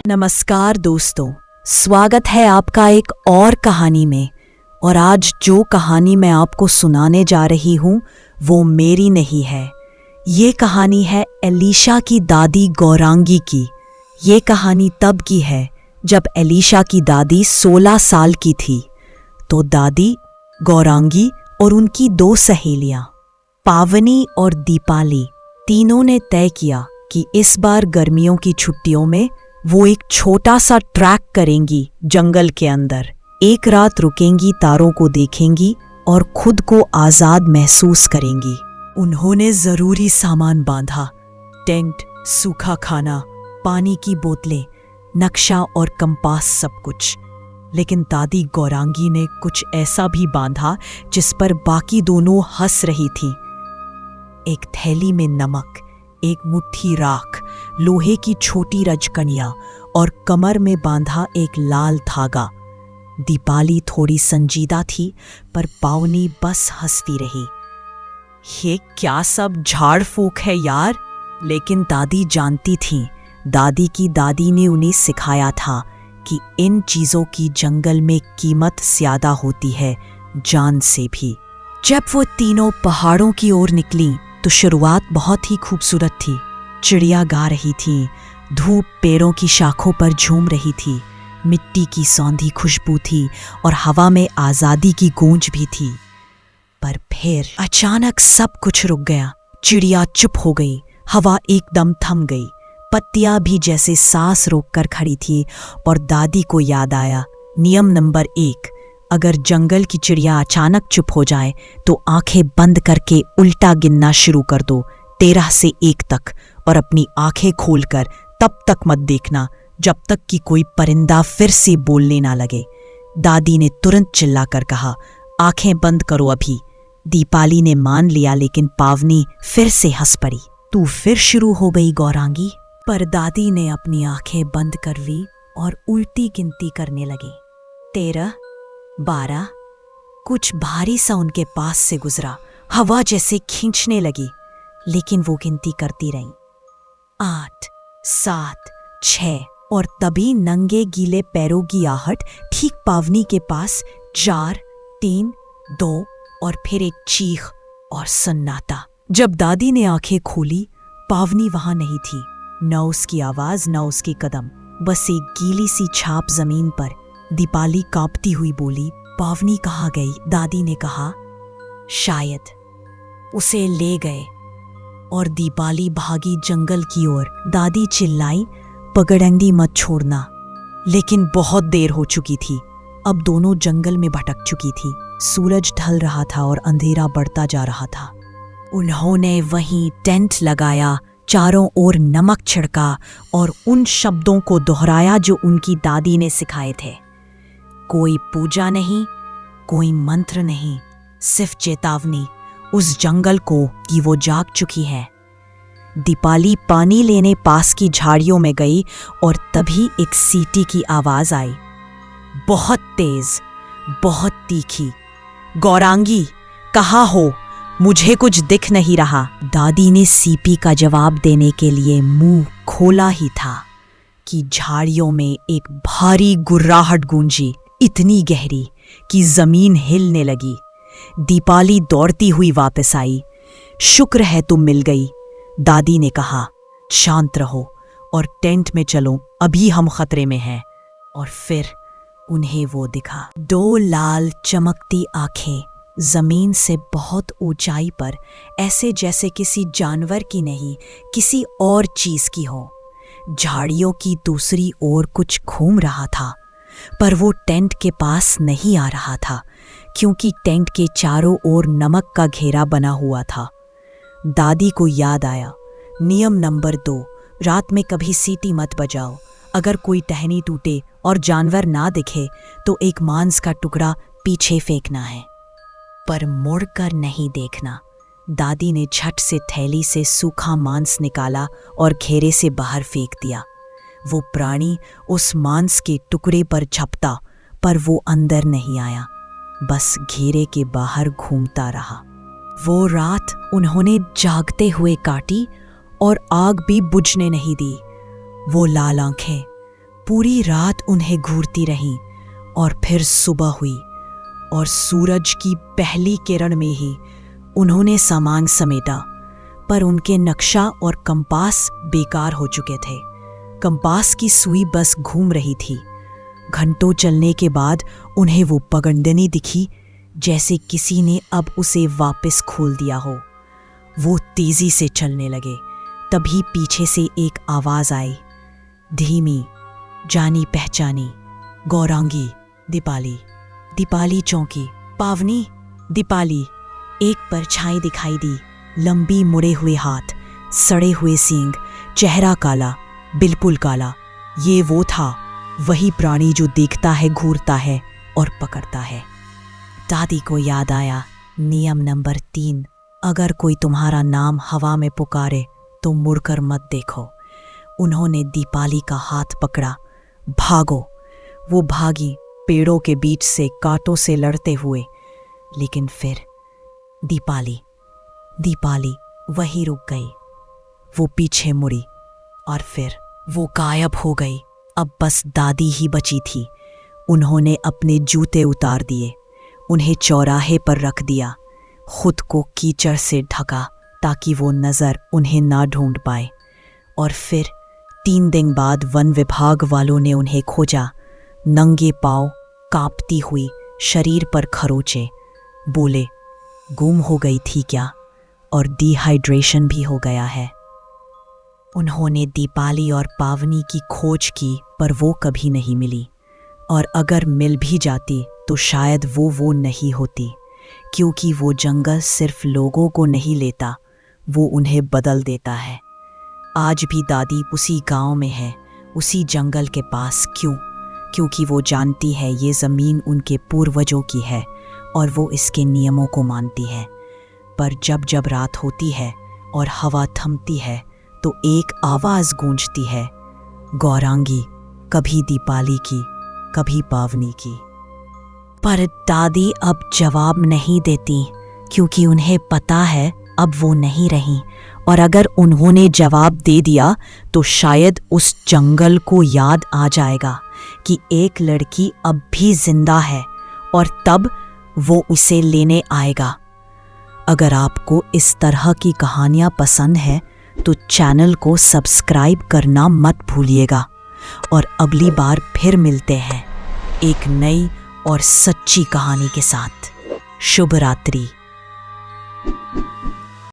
नमस्कार दोस्तों, स्वागत है आपका एक और कहानी में। और आज जो कहानी मैं आपको सुनाने जा रही हूँ वो मेरी नहीं है। ये कहानी है एलिशा की दादी गौरांगी की। ये कहानी तब की है जब एलिशा की दादी 16 साल की थी। तो दादी गौरांगी और उनकी 2 सहेलियां पावनी और दीपाली तीनों ने तय किया कि इस बार गर्मियों की छुट्टियों में वो एक छोटा सा ट्रैक करेंगी जंगल के अंदर। एक रात रुकेंगी, तारों को देखेंगी और खुद को आजाद महसूस करेंगी। उन्होंने जरूरी सामान बांधा, टेंट, सूखा खाना, पानी की बोतलें, नक्शा और कंपास, सब कुछ। लेकिन दादी गौरांगी ने कुछ ऐसा भी बांधा जिस पर बाकी दोनों हंस रही थी। एक थैली में नमक, एक मुट्ठी राख, लोहे की छोटी रजकनिया और कमर में बांधा एक लाल धागा। दीपाली थोड़ी संजीदा थी पर पावनी बस हंसती रही। ये क्या सब झाड़ फूक है यार। लेकिन दादी जानती थी, दादी की दादी ने उन्हें सिखाया था कि इन चीजों की जंगल में कीमत ज्यादा होती है जान से भी। जब वो तीनों पहाड़ों की ओर निकली तो शुरुआत बहुत ही खूबसूरत थी। चिड़िया गा रही थी, धूप पेड़ों की शाखों पर झूम रही थी, मिट्टी की सौंधी खुशबू थी और हवा में आजादी की गूंज भी थी। पर फिर अचानक सब कुछ रुक गया। चिड़िया चुप हो गई, हवा एकदम थम गई, पत्तियां भी जैसे सांस रोककर खड़ी थी। और दादी को याद आया, नियम नंबर 1, अगर जंगल की चिड़िया अचानक चुप हो जाए तो आंखें बंद करके उल्टा गिनना शुरू कर दो, 13 से 1 तक। और अपनी आंखें खोलकर तब तक मत देखना जब तक कि कोई परिंदा फिर से बोलने ना लगे। दादी ने तुरंत चिल्लाकर कहा, आंखें बंद करो अभी। दीपाली ने मान लिया, लेकिन पावनी फिर से हंस पड़ी। तू फिर शुरू हो गई गौरांगी। पर दादी ने अपनी आंखें बंद कर ली और उल्टी गिनती करने लगी। 13, 12। कुछ भारी सा उनके पास से गुजरा, हवा जैसे खींचने लगी, लेकिन वो गिनती करती रही। 8, 7, 6। और तभी नंगे गीले पैरों की आहट ठीक पावनी के पास। 4, 3, 2 और फिर एक चीख और सन्नाटा। जब दादी ने आंखें खोली, पावनी वहां नहीं थी। न उसकी आवाज, न उसके कदम, बस एक गीली सी छाप जमीन पर। दीपाली कांपती हुई बोली, पावनी कहाँ गई? दादी ने कहा, शायद उसे ले गए। और दीपाली भागी जंगल की ओर। दादी चिल्लाई, पगडंडी मत छोड़ना। लेकिन बहुत देर हो चुकी थी। अब दोनों जंगल में भटक चुकी थी। सूरज ढल रहा था और अंधेरा बढ़ता जा रहा था। उन्होंने वहीं टेंट लगाया, चारों ओर नमक छिड़का और उन शब्दों को दोहराया जो उनकी दादी ने सिखाए थे। कोई पूजा नहीं, कोई मंत्र नहीं, सिर्फ चेतावनी उस जंगल को कि वो जाग चुकी है। दीपाली पानी लेने पास की झाड़ियों में गई और तभी एक सीटी की आवाज आई, बहुत तेज, बहुत तीखी। गौरांगी, कहाँ हो? मुझे कुछ दिख नहीं रहा। दादी ने सीपी का जवाब देने के लिए मुंह खोला ही था कि झाड़ियों में एक भारी गुर्राहट गूंजी, इतनी गहरी कि जमीन हिलने लगी। दीपाली दौड़ती हुई वापस आई। शुक्र है तुम मिल गई, दादी ने कहा। शांत रहो और टेंट में चलो, अभी हम खतरे में हैं। और फिर उन्हें वो दिखा, 2 लाल चमकती आंखें जमीन से बहुत ऊंचाई पर, ऐसे जैसे किसी जानवर की नहीं, किसी और चीज की हो। झाड़ियों की दूसरी ओर कुछ घूम रहा था, पर वो टेंट के पास नहीं आ रहा था, क्योंकि टेंट के चारों ओर नमक का घेरा बना हुआ था। दादी को याद आया, नियम नंबर 2, रात में कभी सीटी मत बजाओ। अगर कोई टहनी टूटे और जानवर ना दिखे तो एक मांस का टुकड़ा पीछे फेंकना है, पर मुड़कर नहीं देखना। दादी ने झट से थैली से सूखा मांस निकाला और घेरे से बाहर फेंक दिया। वो प्राणी उस मांस के टुकड़े पर झपटा, पर वो अंदर नहीं आया, बस घेरे के बाहर घूमता रहा। वो रात उन्होंने जागते हुए काटी और आग भी बुझने नहीं दी। वो लाल आंखें, पूरी रात उन्हें घूरती रहीं और फिर सुबह हुई और सूरज की पहली किरण में ही उन्होंने सामान समेटा, पर उनके नक्शा और कंपास बेकार हो चुके थे। कंपास की सुई बस घूम रही थी। घंटों चलने के बाद उन्हें वो पगडंडी दिखी, जैसे किसी ने अब उसे वापस खोल दिया हो। वो तेजी से चलने लगे। तभी पीछे से एक आवाज आई, धीमी, जानी पहचानी, गौरांगी, दीपाली। दीपाली चौंकी। पावनी, दीपाली। एक परछाई दिखाई दी, लंबी मुड़े हुए हाथ, सड़े हुए सींग, चेहरा काला, बिल्कुल काला। ये वो था, वही प्राणी जो देखता है, घूरता है और पकड़ता है। दादी को याद आया, नियम नंबर 3, अगर कोई तुम्हारा नाम हवा में पुकारे तो मुड़कर मत देखो। उन्होंने दीपाली का हाथ पकड़ा। भागो। वो भागी, पेड़ों के बीच से, कांटों से लड़ते हुए। लेकिन फिर दीपाली वहीं रुक गई। वो पीछे मुड़ी और फिर वो गायब हो गई। अब बस दादी ही बची थी। उन्होंने अपने जूते उतार दिए, उन्हें चौराहे पर रख दिया, खुद को कीचड़ से ढका ताकि वो नज़र उन्हें ना ढूंढ पाए। और फिर 3 दिन बाद वन विभाग वालों ने उन्हें खोजा। नंगे पांव, कांपती हुई, शरीर पर खरोचे। बोले, गुम हो गई थी क्या, और डिहाइड्रेशन भी हो गया है। उन्होंने दीपाली और पावनी की खोज की, पर वो कभी नहीं मिली। और अगर मिल भी जाती तो शायद वो नहीं होती, क्योंकि वो जंगल सिर्फ लोगों को नहीं लेता, वो उन्हें बदल देता है। आज भी दादी उसी गांव में है, उसी जंगल के पास। क्यों? क्योंकि वो जानती है ये ज़मीन उनके पूर्वजों की है और वो इसके नियमों को मानती है। पर जब जब रात होती है और हवा थमती है तो एक आवाज़ गूंजती है, गौरांगी, कभी दीपाली की, कभी पावनी की। पर दादी अब जवाब नहीं देती, क्योंकि उन्हें पता है अब वो नहीं रहीं। और अगर उन्होंने जवाब दे दिया तो शायद उस जंगल को याद आ जाएगा कि एक लड़की अब भी जिंदा है, और तब वो उसे लेने आएगा। अगर आपको इस तरह की कहानियाँ पसंद है तो चैनल को सब्सक्राइब करना मत भूलिएगा। और अगली बार फिर मिलते हैं एक नई और सच्ची कहानी के साथ। शुभ रात्रि।